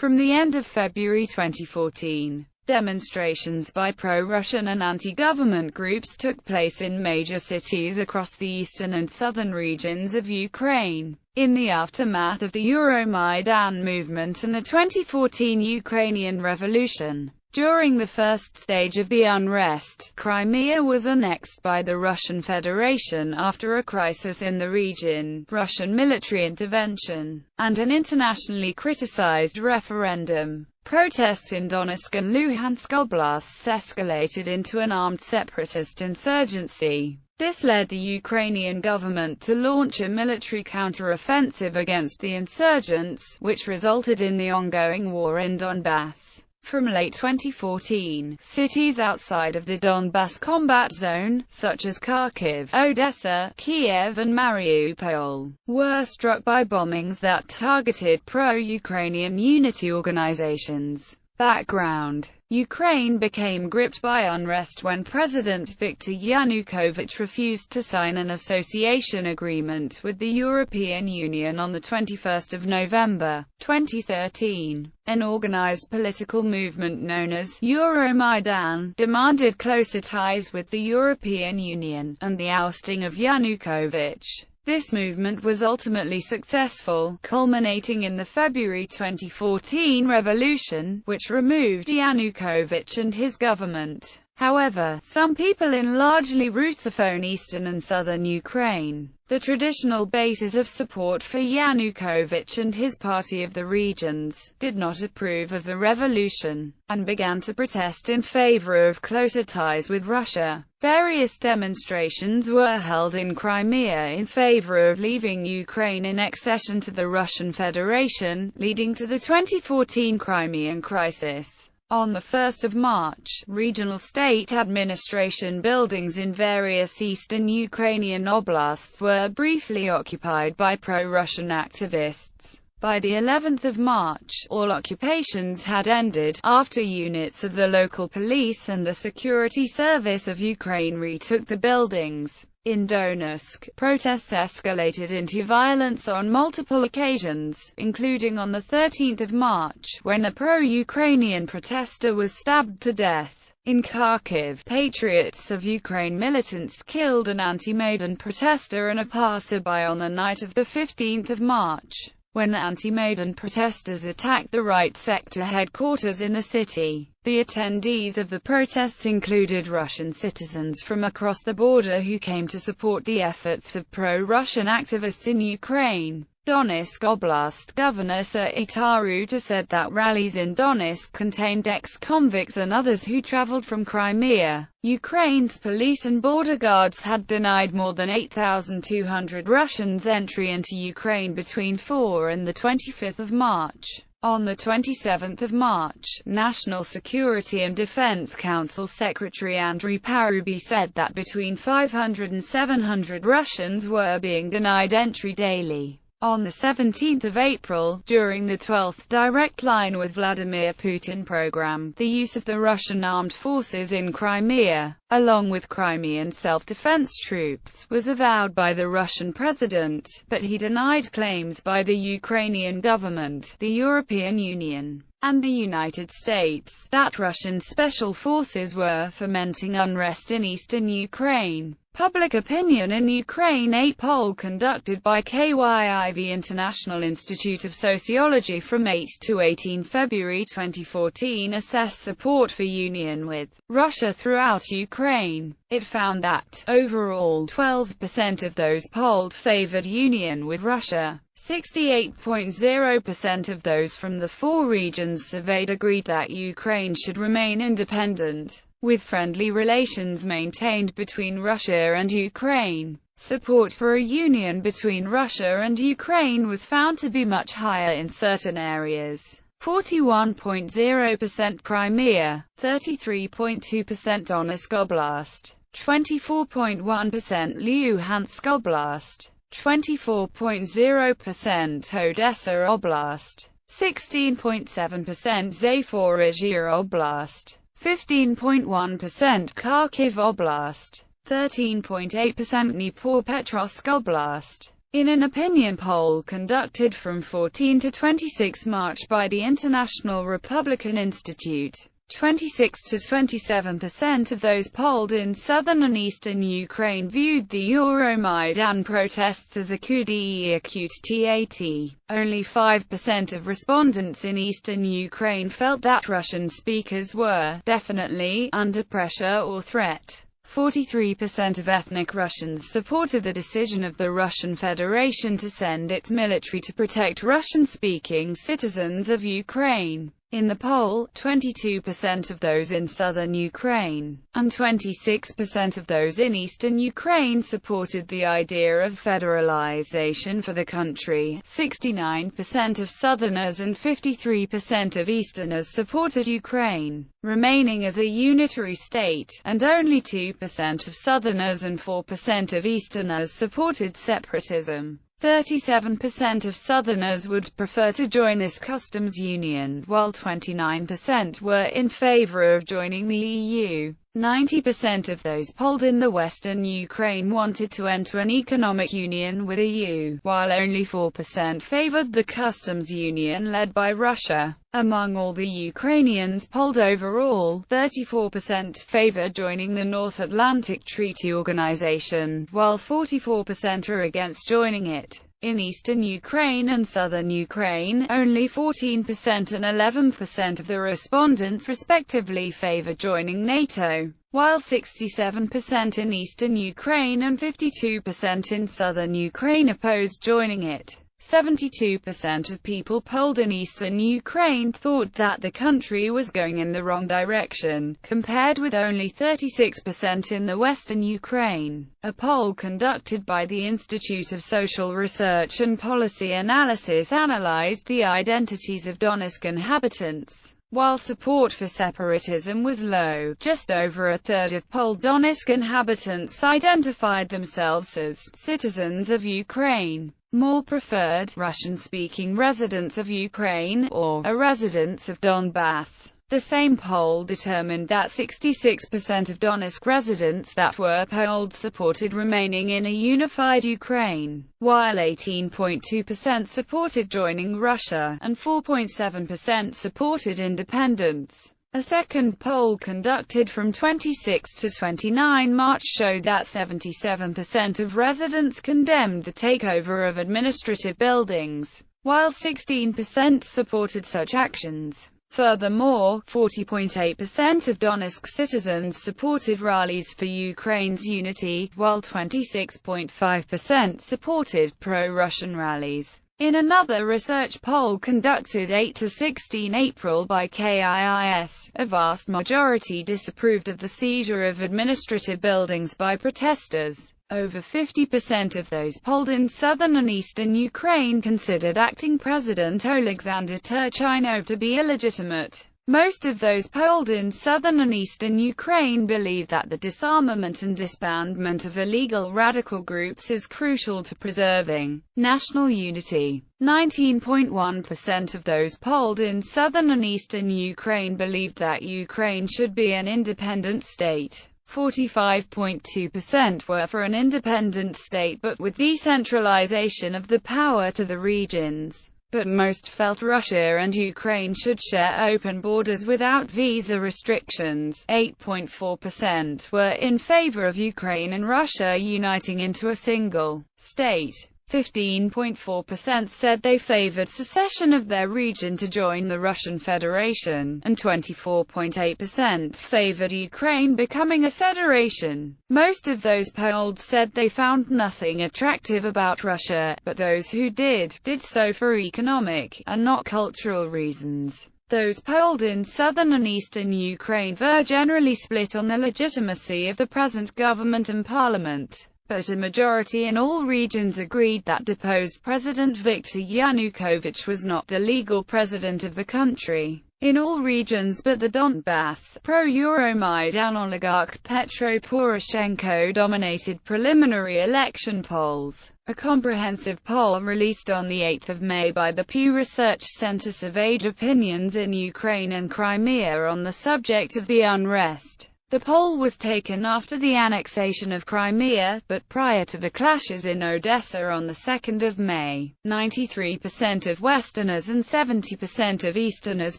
From the end of February 2014, demonstrations by pro-Russian and anti-government groups took place in major cities across the eastern and southern regions of Ukraine. In the aftermath of the Euro-Maidan movement and the 2014 Ukrainian Revolution, during the first stage of the unrest, Crimea was annexed by the Russian Federation after a crisis in the region, Russian military intervention, and an internationally criticized referendum. Protests in Donetsk and Luhansk oblasts escalated into an armed separatist insurgency. This led the Ukrainian government to launch a military counter-offensive against the insurgents, which resulted in the ongoing war in Donbass. From late 2014, cities outside of the Donbass combat zone, such as Kharkiv, Odessa, Kiev and Mariupol, were struck by bombings that targeted pro-Ukrainian unity organizations. Background: Ukraine became gripped by unrest when President Viktor Yanukovych refused to sign an association agreement with the European Union on 21 November 2013. An organized political movement known as Euro-Maidan demanded closer ties with the European Union, and the ousting of Yanukovych. This movement was ultimately successful, culminating in the February 2014 revolution, which removed Yanukovych and his government. However, some people in largely Russophone eastern and southern Ukraine, the traditional bases of support for Yanukovych and his Party of the Regions, did not approve of the revolution, and began to protest in favor of closer ties with Russia. Various demonstrations were held in Crimea in favor of leaving Ukraine in accession to the Russian Federation, leading to the 2014 Crimean crisis. On 1 March, regional state administration buildings in various eastern Ukrainian oblasts were briefly occupied by pro-Russian activists. By the 11th of March, all occupations had ended, after units of the local police and the Security Service of Ukraine retook the buildings. In Donetsk, protests escalated into violence on multiple occasions, including on 13 March, when a pro-Ukrainian protester was stabbed to death. In Kharkiv, Patriots of Ukraine militants killed an anti-Maidan protester and a passerby on the night of 15 March, when anti-Maidan protesters attacked the right sector headquarters in the city. The attendees of the protests included Russian citizens from across the border who came to support the efforts of pro-Russian activists in Ukraine. Donetsk Oblast Governor Serhiy Taruta said that rallies in Donetsk contained ex-convicts and others who traveled from Crimea. Ukraine's police and border guards had denied more than 8,200 Russians entry into Ukraine between 4 and 25 March. On 27 March, National Security and Defense Council Secretary Andriy Parubiy said that between 500 and 700 Russians were being denied entry daily. On 17 April, during the 12th Direct Line with Vladimir Putin program, the use of the Russian armed forces in Crimea, along with Crimean self-defense troops, was avowed by the Russian president, but he denied claims by the Ukrainian government, the European Union, and the United States, that Russian special forces were fomenting unrest in eastern Ukraine. Public opinion in Ukraine. A poll conducted by KYIV International Institute of Sociology from 8 to 18 February 2014 assessed support for union with Russia throughout Ukraine. It found that, overall, 12% of those polled favored union with Russia. 68.0% of those from the 4 regions surveyed agreed that Ukraine should remain independent, with friendly relations maintained between Russia and Ukraine. Support for a union between Russia and Ukraine was found to be much higher in certain areas. 41.0% Crimea, 33.2% Donetsk Oblast, 24.1% Luhansk Oblast, 24.0% Odessa Oblast, 16.7% Zaporizhzhia Oblast, 15.1% Kharkiv Oblast, 13.8% Dnipropetrovsk Oblast, In an opinion poll conducted from 14 to 26 March by the International Republican Institute, 26 to 27% of those polled in southern and eastern Ukraine viewed the Euro-Maidan protests as a coup d'état. Only 5% of respondents in eastern Ukraine felt that Russian speakers were definitely under pressure or threat. 43% of ethnic Russians supported the decision of the Russian Federation to send its military to protect Russian-speaking citizens of Ukraine. In the poll, 22% of those in southern Ukraine, and 26% of those in eastern Ukraine supported the idea of federalization for the country. 69% of southerners and 53% of easterners supported Ukraine remaining as a unitary state, and only 2% of southerners and 4% of easterners supported separatism. 37% of southerners would prefer to join this customs union, while 29% were in favor of joining the EU. 90% of those polled in the western Ukraine wanted to enter an economic union with the EU, while only 4% favored the customs union led by Russia. Among all the Ukrainians polled overall, 34% favored joining the North Atlantic Treaty Organization, while 44% are against joining it. In eastern Ukraine and southern Ukraine, only 14% and 11% of the respondents respectively favored joining NATO, while 67% in eastern Ukraine and 52% in southern Ukraine opposed joining it. 72% of people polled in eastern Ukraine thought that the country was going in the wrong direction, compared with only 36% in the western Ukraine. A poll conducted by the Institute of Social Research and Policy Analysis analyzed the identities of Donetsk inhabitants. While support for separatism was low, just over a third of polled Donetsk inhabitants identified themselves as citizens of Ukraine. More preferred Russian-speaking residents of Ukraine, or residents of Donbass. The same poll determined that 66% of Donetsk residents that were polled supported remaining in a unified Ukraine, while 18.2% supported joining Russia, and 4.7% supported independence. A second poll conducted from 26 to 29 March showed that 77% of residents condemned the takeover of administrative buildings, while 16% supported such actions. Furthermore, 40.8% of Donetsk citizens supported rallies for Ukraine's unity, while 26.5% supported pro-Russian rallies. In another research poll conducted 8 to 16 April by KIIS, a vast majority disapproved of the seizure of administrative buildings by protesters. Over 50% of those polled in southern and eastern Ukraine considered acting President Oleksandr Turchynov to be illegitimate. Most of those polled in southern and eastern Ukraine believe that the disarmament and disbandment of illegal radical groups is crucial to preserving national unity. 19.1% of those polled in southern and eastern Ukraine believed that Ukraine should be an independent state. 45.2% were for an independent state but with decentralization of the power to the regions. But most felt Russia and Ukraine should share open borders without visa restrictions. 8.4% were in favor of Ukraine and Russia uniting into a single state. 15.4% said they favored secession of their region to join the Russian Federation, and 24.8% favored Ukraine becoming a federation. Most of those polled said they found nothing attractive about Russia, but those who did so for economic, and not cultural reasons. Those polled in southern and eastern Ukraine were generally split on the legitimacy of the present government and parliament. But a majority in all regions agreed that deposed President Viktor Yanukovych was not the legal president of the country. In all regions but the Donbass, pro-Euro-Maidan oligarch Petro Poroshenko dominated preliminary election polls. A comprehensive poll released on 8 May by the Pew Research Center surveyed opinions in Ukraine and Crimea on the subject of the unrest. The poll was taken after the annexation of Crimea, but prior to the clashes in Odessa on the 2nd of May. 93% of Westerners and 70% of Easterners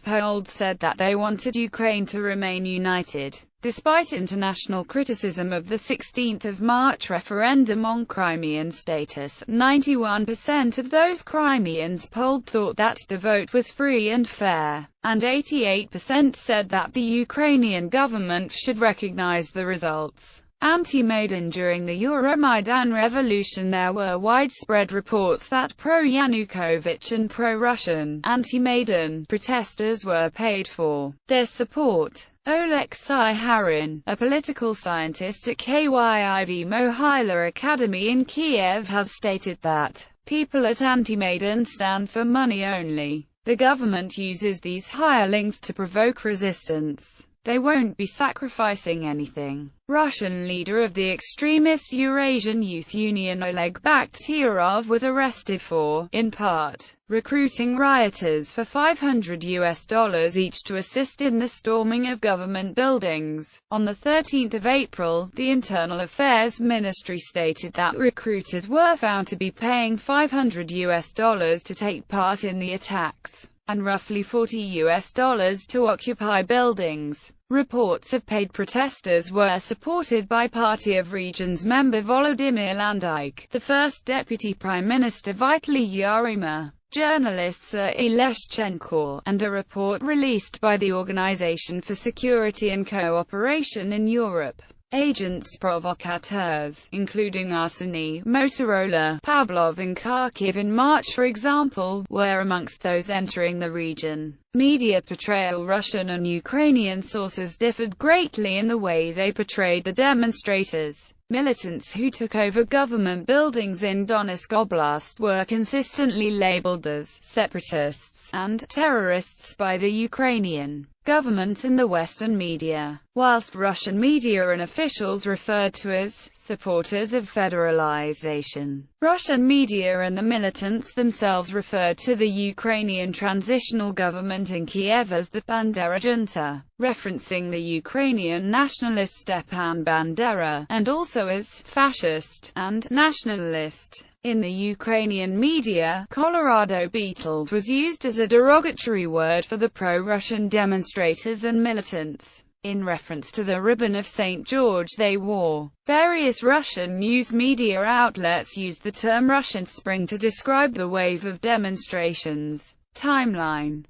polled said that they wanted Ukraine to remain united. Despite international criticism of the 16th of March referendum on Crimean status, 91% of those Crimeans polled thought that the vote was free and fair, and 88% said that the Ukrainian government should recognize the results. Anti-Maidan. During the Euro-Maidan revolution, there were widespread reports that pro-Yanukovych and pro-Russian anti-Maidan protesters were paid for their support. Oleksiy Harin, a political scientist at KYIV Mohyla Academy in Kiev, has stated that people at anti-Maidan stand for money only. The government uses these hirelings to provoke resistance. They won't be sacrificing anything. Russian leader of the extremist Eurasian Youth Union Oleg Bakhtiarov was arrested for, in part, recruiting rioters for $500 each to assist in the storming of government buildings. On the 13th of April, the Internal Affairs Ministry stated that recruiters were found to be paying $500 to take part in the attacks, and roughly $40 to occupy buildings. Reports of paid protesters were supported by Party of Regions member Volodymyr Landyk, the first deputy prime minister Vitaly Yarema, journalist Serhiy Leshchenko, and a report released by the Organization for Security and Cooperation in Europe. Agents provocateurs, including Arseny, Motorola, Pavlov and Kharkiv in March for example, were amongst those entering the region. Media portrayal. Russian and Ukrainian sources differed greatly in the way they portrayed the demonstrators. Militants who took over government buildings in Donetsk Oblast were consistently labeled as separatists and terrorists by the Ukrainian government and the Western media, whilst Russian media and officials referred to as supporters of federalization. Russian media and the militants themselves referred to the Ukrainian transitional government in Kiev as the Bandera junta, referencing the Ukrainian nationalist Stepan Bandera, and also as fascist and nationalist. In the Ukrainian media, Colorado Beetle was used as a derogatory word for the pro-Russian demonstrators and militants, in reference to the ribbon of St. George they wore. Various Russian news media outlets used the term Russian Spring to describe the wave of demonstrations. Timeline.